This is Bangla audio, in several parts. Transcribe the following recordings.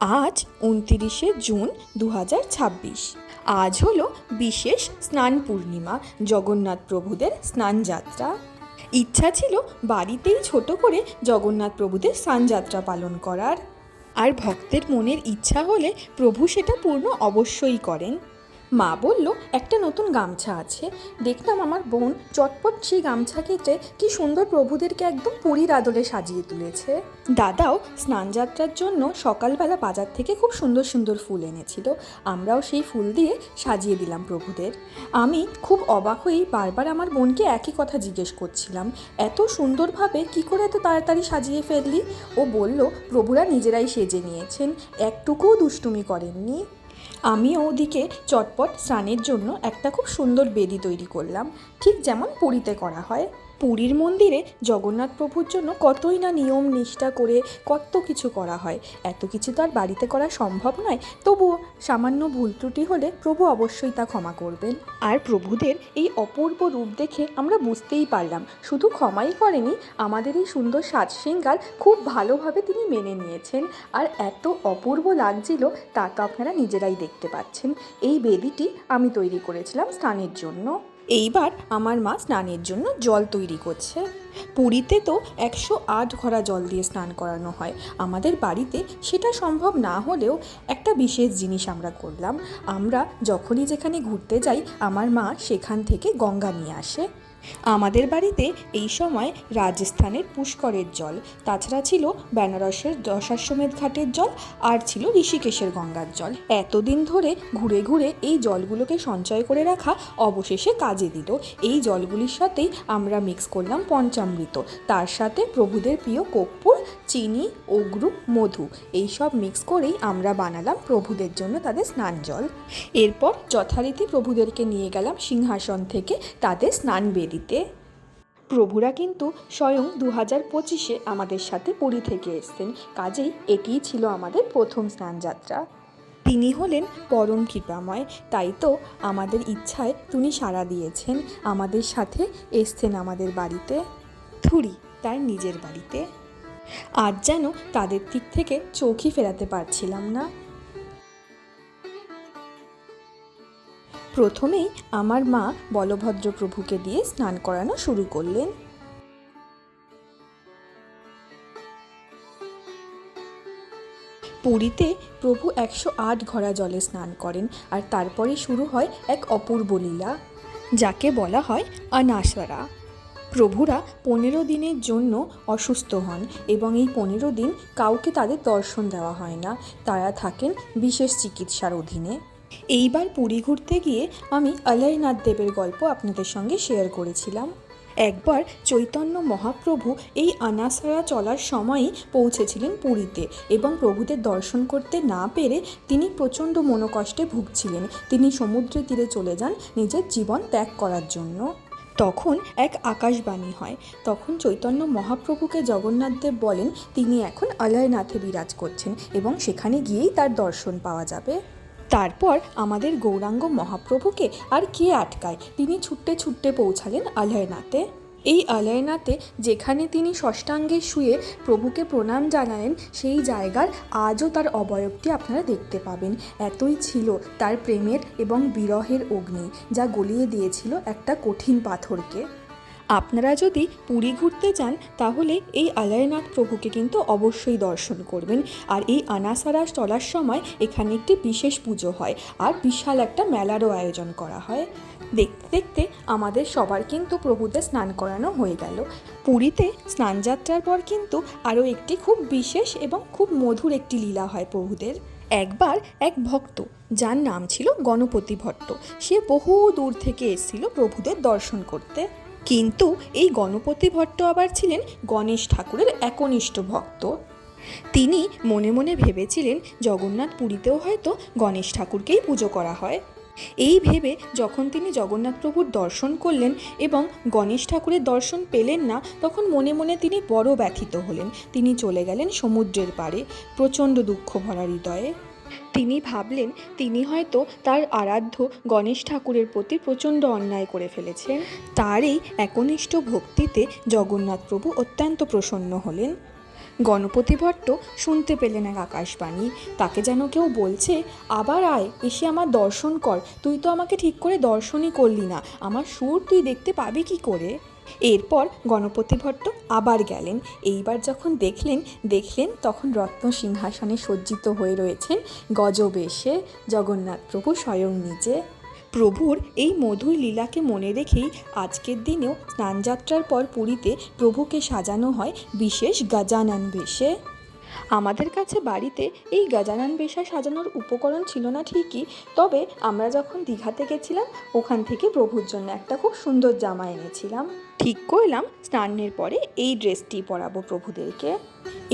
আজ ২৯শে জুন ২০২৬। আজ হলো বিশেষ স্নান পূর্ণিমা, জগন্নাথ প্রভুদের স্নানযাত্রা। ইচ্ছা ছিল বাড়িতেই ছোট করে জগন্নাথ প্রভুদের স্নানযাত্রা পালন করার, আর ভক্তের মনের ইচ্ছা হলে প্রভু সেটা পূর্ণ অবশ্যই করেন। মা বলল একটা নতুন গামছা আছে। দেখলাম আমার বোন চটপট সেই গামছা কেটে কি সুন্দর প্রভুদেরকে একদম পুরীর আদলে সাজিয়ে তুলেছে। দাদাও স্নানযাত্রার জন্য সকালবেলা বাজার থেকে খুব সুন্দর সুন্দর ফুল এনেছিল। আমরাও সেই ফুল দিয়ে সাজিয়ে দিলাম প্রভুদের। আমি খুব অবাক হয়েই বারবার আমার বোনকে একই কথা জিজ্ঞেস করছিলাম, এত সুন্দরভাবে কি করে এত তাড়াতাড়ি সাজিয়ে ফেললি? ও বলল প্রভুরা নিজেরাই সেজে নিয়েছেন, একটুকুও দুষ্টুমি করেননি। আমিও ওদিকে চটপট স্নানের জন্য একটা খুব সুন্দর বেদি তৈরি করলাম, ঠিক যেমন পুরীতে করা হয়। পুরীর মন্দিরে জগন্নাথ প্রভুর জন্য কতই না নিয়ম নিষ্ঠা করে কত কিছু করা হয়। এত কিছু তো আর বাড়িতে করা সম্ভব নয়, তবুও সামান্য ভুল ত্রুটি হলে প্রভু অবশ্যই তা ক্ষমা করবেন। আর প্রভুদের এই অপূর্ব রূপ দেখে আমরা বুঝতেই পারলাম, শুধু ক্ষমাই করেনি, আমাদের এই সুন্দর সাজ শৃঙ্গার খুব ভালোভাবে তিনি মেনে নিয়েছেন। আর এত অপূর্ব লাগছিল তা তো আপনারা নিজেরাই দেখতে পাচ্ছেন। এই বেদিটি আমি তৈরি করেছিলাম স্নানের জন্য। এইবার আমার মা স্নানের জন্য জল তৈরি করছে। পুরীতে তো ১০৮ ঘড়া জল দিয়ে স্নান করানো হয়। আমাদের বাড়িতে সেটা সম্ভব না হলেও একটা বিশেষ জিনিস আমরা করলাম। আমরা যখনই যেখানে ঘুরতে যাই আমার মা সেখান থেকে গঙ্গা নিয়ে আসে। আমাদের বাড়িতে এই সময় রাজস্থানের পুষ্করের জল, তাছাড়া ছিল বেনারসের দশাশ্বমেধ ঘাটের জল, আর ছিল ঋষিকেশের গঙ্গার জল। এতদিন ধরে ঘুরে ঘুরে এই জলগুলোকে সঞ্চয় করে রাখা অবশেষে কাজে দিল। এই জলগুলির সাথেই আমরা মিক্স করলাম পঞ্চামৃত, তার সাথে প্রভুদের প্রিয় কর্পূর, চিনি, অগ্রু, মধু, এই সব মিক্স করেই আমরা বানালাম প্রভুদের জন্য তাদের স্নান জল। এরপর যথারীতি প্রভুদেরকে নিয়ে গেলাম সিংহাসন থেকে তাদের স্নান বেদিতে। প্রভুরা কিন্তু স্বয়ং ২০২৫-এ আমাদের সাথে পুরী থেকে এসছেন, কাজেই এটিই ছিল আমাদের প্রথম স্নানযাত্রা। তিনি হলেন পরম কৃপাময়, তাই তো আমাদের ইচ্ছায় তিনি সাড়া দিয়েছেন, আমাদের সাথে এসছেন আমাদের বাড়িতে, থুরি তার নিজের বাড়িতে। আজ যেন তাদের দিক থেকে চোখই ফেরাতে পারছিলাম না। প্রথমেই আমার মা বলভদ্র প্রভুকে দিয়ে স্নান করানো শুরু করলেন। পুরীতে প্রভু ১০৮ ঘড়া জলে স্নান করেন, আর তারপরে শুরু হয় এক অপূর্ব লীলা, যাকে বলা হয় অনাসরা। প্রভুরা ১৫ দিনের জন্য অসুস্থ হন এবং এই ১৫ দিন কাউকে তাদের দর্শন দেওয়া হয় না, তারা থাকেন বিশেষ চিকিৎসার অধীনে। এইবার পুরী ঘুরতে গিয়ে আমি অলয়নাথ দেবের গল্প আপনাদের সঙ্গে শেয়ার করেছিলাম। একবার চৈতন্য মহাপ্রভু এই অনাসরা চলার সময়ই পৌঁছেছিলেন পুরীতে এবং প্রভুদের দর্শন করতে না পেরে তিনি প্রচণ্ড মনোকষ্টে ভুগছিলেন। তিনি সমুদ্রের তীরে চলে যান নিজের জীবন ত্যাগ করার জন্য। তখন এক আকাশবাণী হয়, তখন চৈতন্য মহাপ্রভুকে জগন্নাথদেব বলেন তিনি এখন অলয়নাথে বিরাজ করছেন এবং সেখানে গিয়েই তার দর্শন পাওয়া যাবে। তারপর আমাদের গৌরাঙ্গ মহাপ্রভুকে আর কে আটকায়, তিনি ছুটতে ছুটতে পৌঁছালেন অলয়নাথে। এই অলয়নাথে যেখানে তিনি ষষ্ঠাঙ্গে শুয়ে প্রভুকে প্রণাম জানালেন, সেই জায়গার আজও তার অবয়বটি আপনারা দেখতে পাবেন। এতই ছিল তার প্রেমের এবং বিরহের অগ্নি, যা গলিয়ে দিয়েছিল একটা কঠিন পাথরকে। আপনারা যদি পুরী ঘুরতে যান তাহলে এই অলয়নাথ প্রভুকে কিন্তু অবশ্যই দর্শন করবেন। আর এই অনাসরা চলার সময় এখানে একটি বিশেষ পুজো হয় আর বিশাল একটা মেলারও আয়োজন করা হয়। দেখতে দেখতে আমাদের সবার কিন্তু প্রভুদের স্নান করানো হয়ে গেল। পুরীতে স্নানযাত্রার পর কিন্তু আরও একটি খুব বিশেষ এবং খুব মধুর একটি লীলা হয় প্রভুদের। একবার এক ভক্ত, যার নাম ছিল গণপতি ভট্ট, সে বহু দূর থেকে এসেছিল প্রভুদের দর্শন করতে। কিন্তু এই গণপতি ভট্ট আবার ছিলেন গণেশ ঠাকুরের একনিষ্ঠ ভক্ত। তিনি মনে মনে ভেবেছিলেন জগন্নাথ পুরীতেও হয়তো গণেশ ঠাকুরকেই পুজো করা হয়। এই ভেবে যখন তিনি জগন্নাথ প্রভুর দর্শন করলেন এবং গণেশ ঠাকুরের দর্শন পেলেন না, তখন মনে মনে তিনি বড় ব্যথিত হলেন। তিনি চলে গেলেন সমুদ্রের পাড়ে প্রচণ্ড দুঃখ ভরা হৃদয়ে। তিনি ভাবলেন তিনি হয়তো তার আরাধ্য গণেশ ঠাকুরের প্রতি প্রচণ্ড অন্যায় করে ফেলেছেন। তার এই একনিষ্ঠ ভক্তিতে জগন্নাথ প্রভু অত্যন্ত প্রসন্ন হলেন। গণপতি ভট্ট শুনতে পেলেন এক আকাশবাণী, তাকে যেন কেউ বলছে, আবার আয়, এসে আমার দর্শন কর, তুই তো আমাকে ঠিক করে দর্শনই করলি না, আমার সুর তুই দেখতে পাবি কি করে। এরপর গণপতি ভট্ট আবার গেলেন। এইবার যখন দেখলেন তখন রত্ন সিংহাসনে সজ্জিত হয়ে রয়েছেন গজবেশে জগন্নাথ প্রভু স্বয়ং নিজে। প্রভুর এই মধুর লীলাকে মনে রেখেই আজকের দিনেও স্নানযাত্রার পর পুরীতে প্রভুকে সাজানো হয় বিশেষ গজানন বেশে। আমাদের কাছে বাড়িতে এই গজানন বেশা সাজানোর উপকরণ ছিল না ঠিকই, তবে আমরা যখন দীঘাতে গেছিলাম ওখান থেকে প্রভুর জন্য একটা খুব সুন্দর জামা এনেছিলাম। ঠিক করলাম স্নানের পরে এই ড্রেসটি পরাবো প্রভুদেরকে।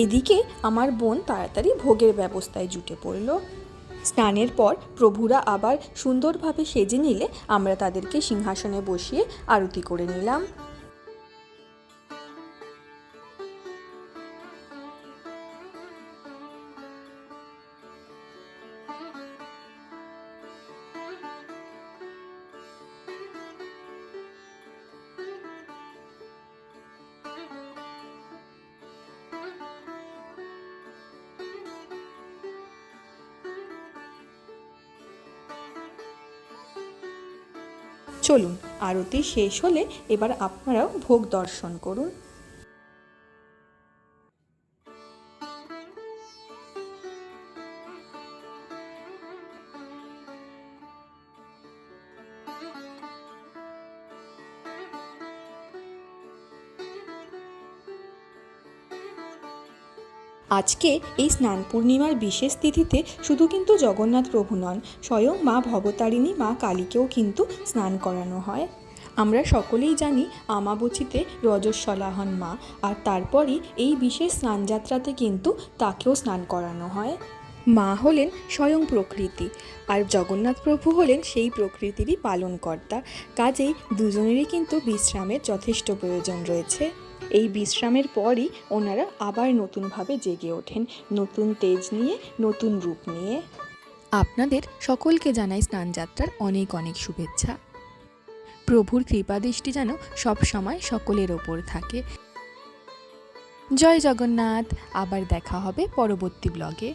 এদিকে আমার বোন তাড়াতাড়ি ভোগের ব্যবস্থায় জুটে পড়ল। স্নানের পর প্রভুরা আবার সুন্দরভাবে সেজে নিলে আমরা তাদেরকে সিংহাসনে বসিয়ে আরতি করে নিলাম। চলুন, আরতি শেষ হলে এবার আপনারাও ভোগ দর্শন করুন। আজকে এই স্নান পূর্ণিমার বিশেষ তিথিতে শুধু কিন্তু জগন্নাথ প্রভু নন, স্বয়ং মা ভবতারিণী মা কালীকেও কিন্তু স্নান করানো হয়। আমরা সকলেই জানি আমাবতীতে রজস্বলা হন মা, আর তারপরই এই বিশেষ স্নানযাত্রাতে কিন্তু তাকেও স্নান করানো হয়। মা হলেন স্বয়ং প্রকৃতি, আর জগন্নাথ প্রভু হলেন সেই প্রকৃতিরই পালনকর্তা। কাজেই দুজনেরই কিন্তু বিশ্রামের যথেষ্ট প্রয়োজন রয়েছে। এই বিশ্রামের পরই ওনারা আবার নতুনভাবে জেগে ওঠেন, নতুন তেজ নিয়ে, নতুন রূপ নিয়ে। আপনাদের সকলকে জানাই স্নানযাত্রার অনেক অনেক শুভেচ্ছা। প্রভুর কৃপাদৃষ্টি যেন সব সময় সকলের ওপর থাকে। জয় জগন্নাথ। আবার দেখা হবে পরবর্তী ব্লগে।